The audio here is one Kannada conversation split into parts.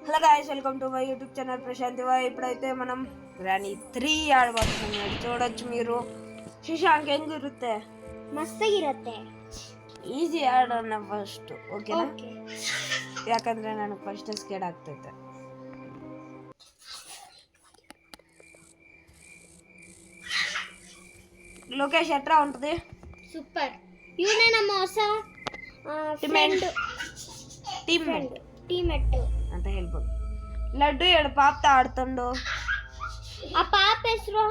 Hello guys, welcome to my YouTube channel Prashanti Bai. ఇప్పుడైతే మనం గ్రానీ 3 ಆಡಬಹುದು. చూడొచ్చు మీరు. ಶಶಾಂಕ್ ಹೆಂಗಿರುತ್ತೆ? ಮಸ್ತಾಗಿರುತ್ತೆ. ಈಸಿ ಆಡೋಣ ಫಸ್ಟ್, ಓಕೆನಾ? ಯಾಕಂದ್ರೆ ನನಗೆ ಫಸ್ಟ್ ಸ್ಕೇಡ್ ಆಗ್ತೈತೆ. ಲೋಕೇಶ್ ಎಟ್ರಾ ఉంటుంది? ಸೂಪರ್. ಇವನೇ ನಮ್ಮ ಹೊಸ ಟೀಮ್ಮೇಟ್ ಅಂತ ಹೇಳ್ಬೋದು. ಲಡ್ಡು ಎರಡು ಪಾಪ ಆಡ್ತಂಡು. ಆ ಪಾಪ ಹೆಸರು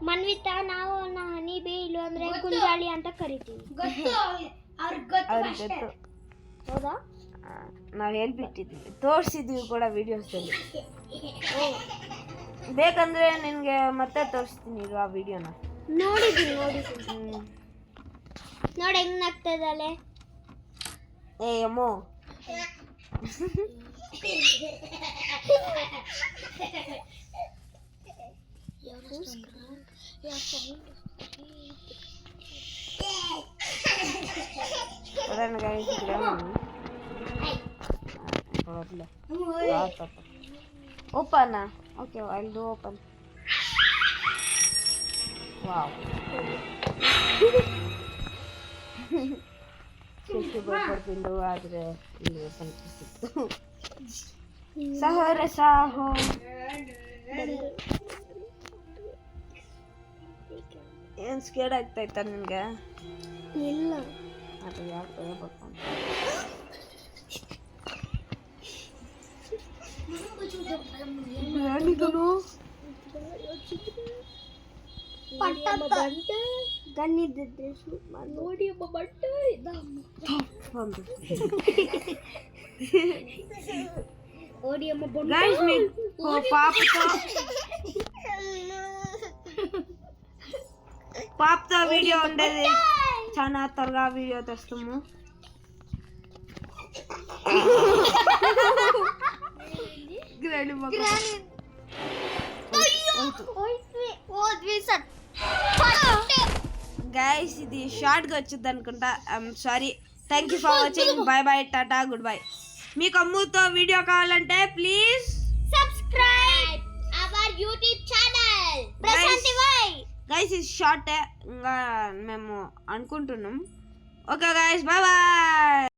ಮನ್ವಿತಾ, ನಾವು ಹನಿ ಬೇ ಇಲ್ಲ ಅಂದ್ರೆ ಗುಂಜಾಳಿ ಅಂತ ಕರಿತೀವಿ. ಗೊತ್ತು. ಹೌದಾ? ನಾವು ಹೇಳ್ಬಿಟ್ಟಿದ್ವಿ, ತೋರಿಸಿದ್ವಿ ಕೂಡ ವಿಡಿಯೋಸಲ್ಲಿ. ಬೇಕಂದ್ರೆ ನಿನಗೆ ಮತ್ತೆ ತೋರಿಸ್ತೀನಿ ಈಗ ಆ ವಿಡಿಯೋನ. ನೋಡಿದ್ದೀನಿ. ನೋಡಿ ಹೆಂಗ್ ನಾಗ್ತಾ ಇದ್ದಾಳೆ. ಏ ಅಮ್ಮೋ, open. Okay, I'll do open. Wow. ಎಷ್ಟು ಬರ್ತಿಂಡು ಆದ್ರೆ ಇಲ್ಲಿ ಓಪನ್ ಸಿಕ್ತು. ಸಹರ ಸಾಹೋ ಏನ್ ಸ್ಕೇಡ್ ಆಗ್ತೈತ ನಿನ್ಗೆ? ಇಲ್ಲ, ಅದು ಯಾಕೆ ಹೇಳ್ಬೇಕು ಅಂತ. ಗನ್ನಿದ್ದಿದ್ರೆ ನೋಡಿ ಒಬ್ಬ ಬಟ್ಟ ఓడి అమ్మ బొండ గైస్ మీకు పాపతో వీడియో ఉండేది, చాలా త్వరగా వీడియో తెస్తాము. గైస్ ఇది షార్ట్గా వచ్చింది అనుకుంటా. I'm sorry. Thank you for watching. Bye bye, tata, goodbye. మీకు అమ్ముతో వీడియో కావాలంటే please subscribe our YouTube channel Prashanti Bai. Guys ఇది షార్ట్ ఇంకా మేము అనుకుంటున్నాం. Okay guys, bye by.